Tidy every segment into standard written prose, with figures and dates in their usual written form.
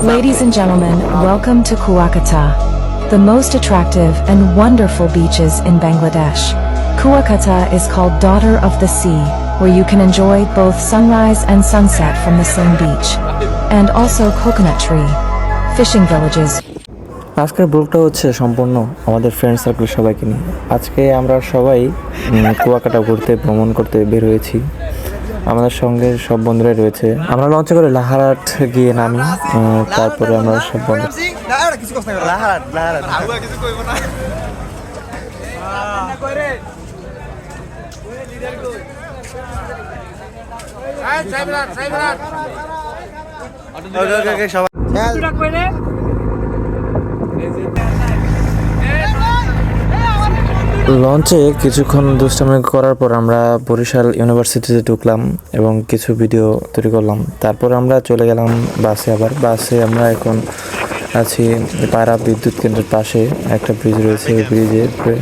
Ladies and gentlemen, welcome to Kuakata, the most attractive and wonderful beaches in Bangladesh. Kuakata is called Daughter of the Sea, where you can enjoy both sunrise and sunset from the same beach, and also coconut tree, fishing villages. আজকের ব্লগটা হচ্ছে সম্পূর্ণ আমাদের friend circle সবাইকে নিয়ে। আজকে আমরা সবাই কুয়াকাটা ঘুরতে ভ্রমণ করতে বের হয়েছি। আমাদের সঙ্গে সব বন্ধুরাই রয়েছে। আমরা লঞ্চে করে লাহারাট গিয়ে নামি, তারপরে আমরা সব বন্ধু লঞ্চে কিছুক্ষণ দুষ্টামি করার পর আমরা বরিশাল ইউনিভার্সিটিতে ঢুকলাম এবং কিছু ভিডিও তৈরি করলাম। তারপর আমরা চলে গেলাম বাসে। আবার বাসে আমরা এখন আছি পায়রা বিদ্যুৎ কেন্দ্রের পাশে একটা ব্রিজ রয়েছে, এই ব্রিজের উপরে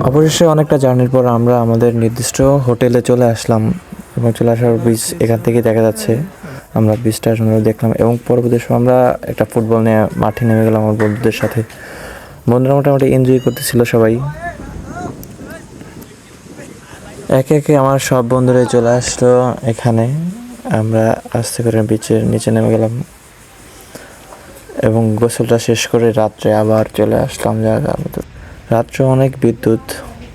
অবশেষে অনেকটা জার্নির পর আমরা আমাদের নির্দিষ্ট হোটেলে চলে আসলাম এবং চলে আসার বীজ এখান থেকে দেখা যাচ্ছে। আমরা বীজটা দেখলাম এবং পরবর্তী সময় আমরা একটা ফুটবল নিয়ে মাঠে নেমে গেলাম আমার বন্ধুদের সাথে। বন্ধুরা মোটামুটি এনজয় করতেছিল সবাই। একে একে আমার সব বন্ধুরাই চলে আসলো এখানে। আমরা আস্তে করে বিচের নিচে নেমে গেলাম এবং গোসলটা শেষ করে রাত্রে আবার চলে আসলাম জায়গা মতো। রাত্রে অনেক বিদ্যুৎ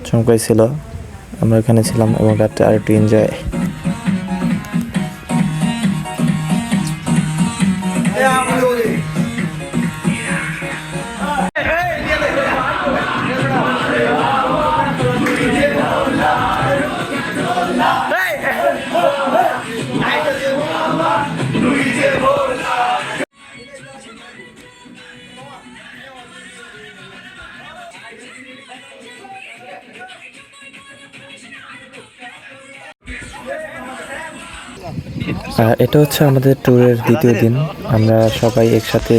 চমকাইছিল, আমরা এখানে ছিলাম এবং রাত্রে আরেকটু এনজয়। এটা হচ্ছে আমাদের ট্যুরের দ্বিতীয় দিন। আমরা সবাই একসাথে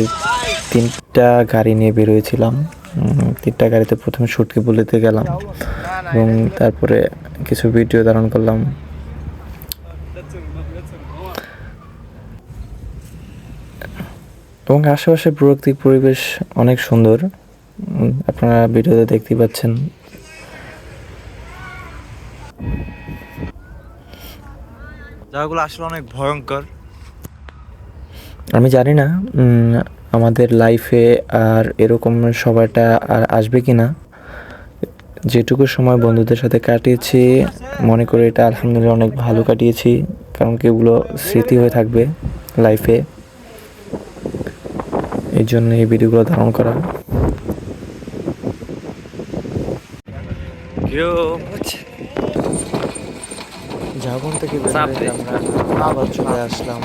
3টা গাড়ি নিয়ে বের হয়েছিলাম। 3টা গাড়িতে প্রথমে সুটকি বুলিতে গেলাম এবং তারপরে কিছু ভিডিও ধারণ করলাম। এবং আশেপাশে প্রাকৃতিক পরিবেশ অনেক সুন্দর, আপনারা ভিডিওতে দেখতে পাচ্ছেন। জায়গাগুলো আসলে অনেক ভয়ঙ্কর। আমি জানি না আমাদের লাইফে আর এরকম সময়টা আর আসবে কি না। যেটুকু সময় বন্ধুদের সাথে কাটিয়েছি মনে করি এটা আলহামদুলিল্লাহ অনেক ভালো কাটিয়েছি, কারণ কি এগুলো স্মৃতি হয়ে থাকবে লাইফে। এই জন্য এই ভিডিওগুলো ধারণ করা। ঝাউবন থেকে আমরা আবার চলে আসলাম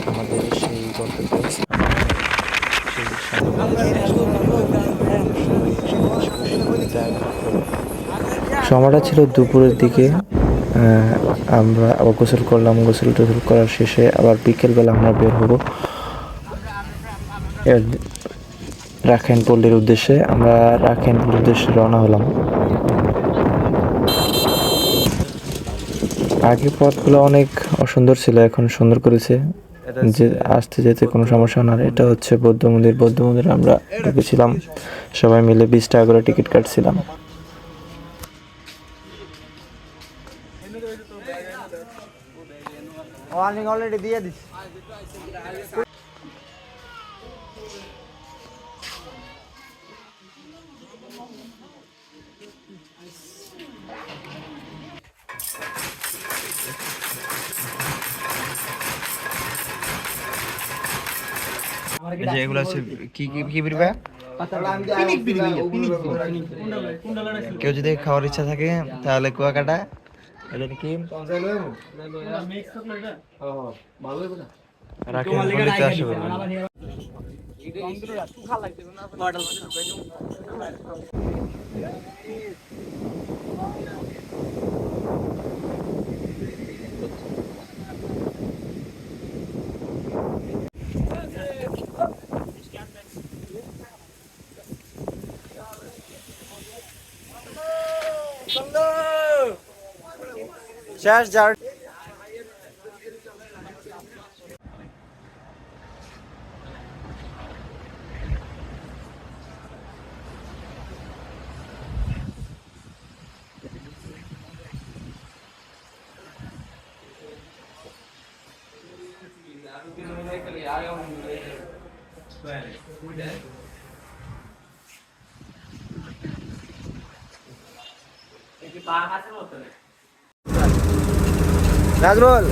আমাদের সেই গন্তব্যে। সময়টা ছিল দুপুরের দিকে। আমরা আবার গোসল করলাম, গোসল টোসল করার শেষে আবার বিকেলবেলা আমরা বের হব রাখাইন পল্লীর উদ্দেশ্যে। আমরা রাখাইন পল্লীর উদ্দেশ্যে রওনা হলাম। আগে পথগুলো অনেক অসুন্দর ছিল, এখন সুন্দর করেছে, যে আসতে যেতে কোনো সমস্যা না। এটা হচ্ছে বৌদ্ধ মন্দির। বৌদ্ধ মন্দিরে আমরা ঢুকেছিলাম সবাই মিলে, 20 টাকা করে টিকিট কাটছিলাম। অলরেডি দিয়ে দিস। এই যে এগুলো আছে কি কি কি বিড়ি ভাই? কেউ যদি খাওয়ার ইচ্ছা থাকে তাহলে কুয়াকাটা এটা কি রাখেন বন্ধুতে আসে বলবেন। শেষ যার নাজরুল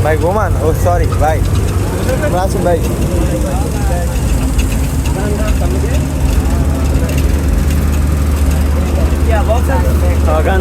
ভাই ঘুমান ও সরি ভাই আসুন ভাই গান